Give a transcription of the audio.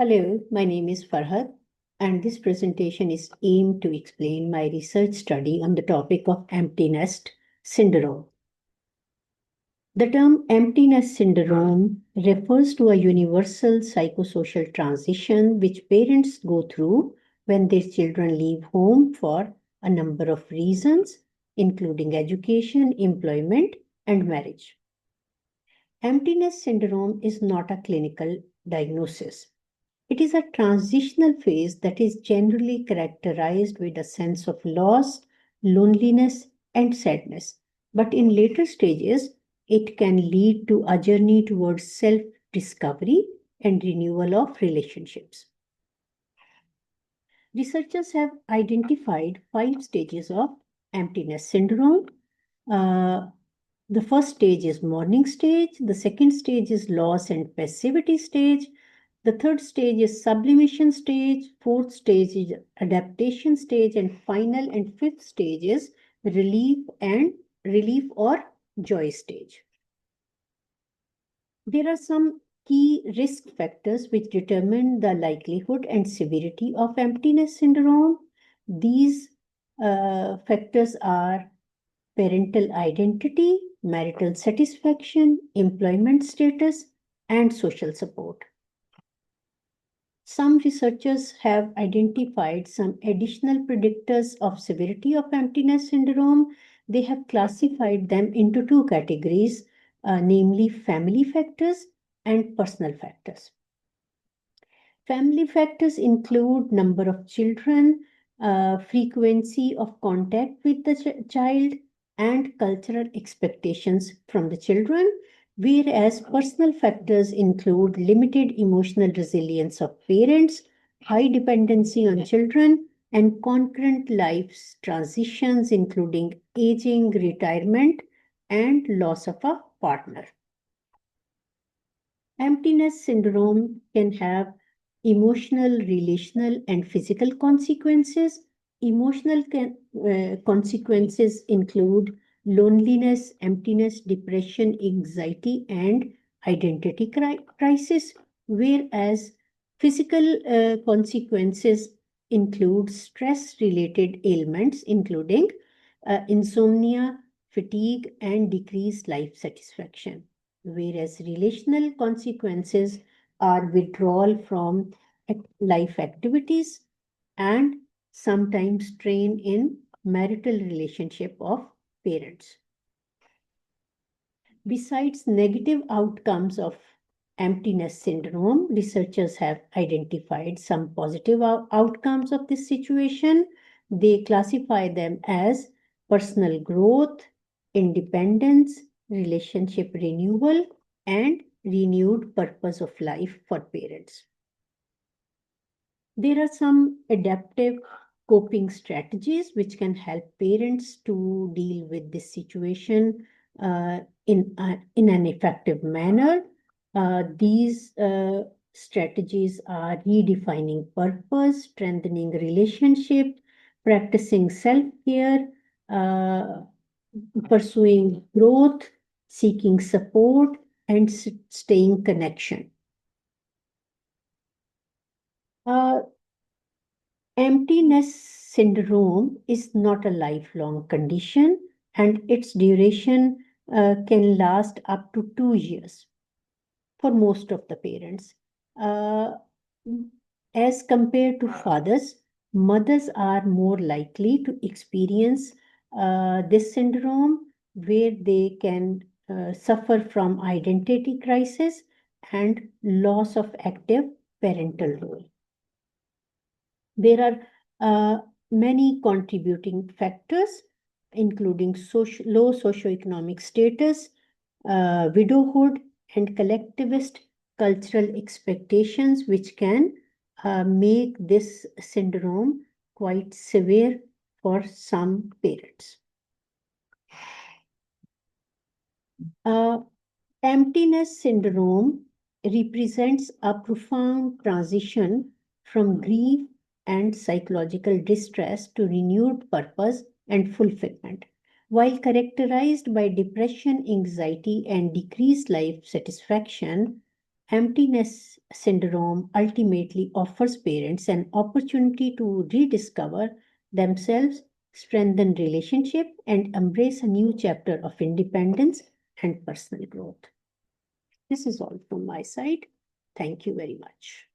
Hello, my name is Farhat, and this presentation is aimed to explain my research study on the topic of empty nest syndrome. The term empty nest syndrome refers to a universal psychosocial transition which parents go through when their children leave home for a number of reasons, including education, employment, and marriage. Empty nest syndrome is not a clinical diagnosis. It is a transitional phase that is generally characterized with a sense of loss, loneliness, and sadness. But in later stages, it can lead to a journey towards self discovery and renewal of relationships. Researchers have identified 5 stages of emptiness syndrome. Uh, the first stage is mourning stage, the second stage is loss and passivity stage, the third stage is sublimation stage, fourth stage is adaptation stage, and final and fifth stage is relief or joy stage. There are some key risk factors which determine the likelihood and severity of emptiness syndrome. These factors are parental identity, marital satisfaction, employment status, and social support. Some researchers have identified some additional predictors of severity of emptiness syndrome. They have classified them into 2 categories, namely family factors and personal factors. Family factors include number of children, frequency of contact with the child, and cultural expectations from the children, whereas personal factors include limited emotional resilience of parents, high dependency on children, and concurrent life transitions, including aging, retirement, and loss of a partner. Emptiness syndrome can have emotional, relational, and physical consequences. Consequences include loneliness, emptiness, depression, anxiety, and identity crisis, whereas physical consequences include stress related ailments, including insomnia, fatigue, and decreased life satisfaction, whereas relational consequences are withdrawal from life activities and sometimes strain in marital relationship of parents. Besides negative outcomes of emptiness syndrome, researchers have identified some positive outcomes of this situation. They classify them as personal growth, independence, relationship renewal, and renewed purpose of life for parents. There are some adaptive coping strategies which can help parents to deal with this situation in an effective manner. These strategies are redefining purpose, strengthening relationship, practicing self-care, uh, pursuing growth, seeking support, and staying connection. Uh, Emptiness syndrome is not a lifelong condition, and its duration can last up to 2 years for most of the parents. Uh, as compared to fathers, mothers are more likely to experience this syndrome where they can suffer from identity crisis and loss of active parental role. There are many contributing factors, including low socioeconomic status, widowhood, and collectivist cultural expectations, which can make this syndrome quite severe for some parents. Emptiness syndrome represents a profound transition from grief and psychological distress to renewed purpose and fulfillment. While characterized by depression, anxiety, and decreased life satisfaction, Emptiness syndrome ultimately offers parents an opportunity to rediscover themselves, strengthen relationship, and embrace a new chapter of independence and personal growth. This is all from my side. Thank you very much.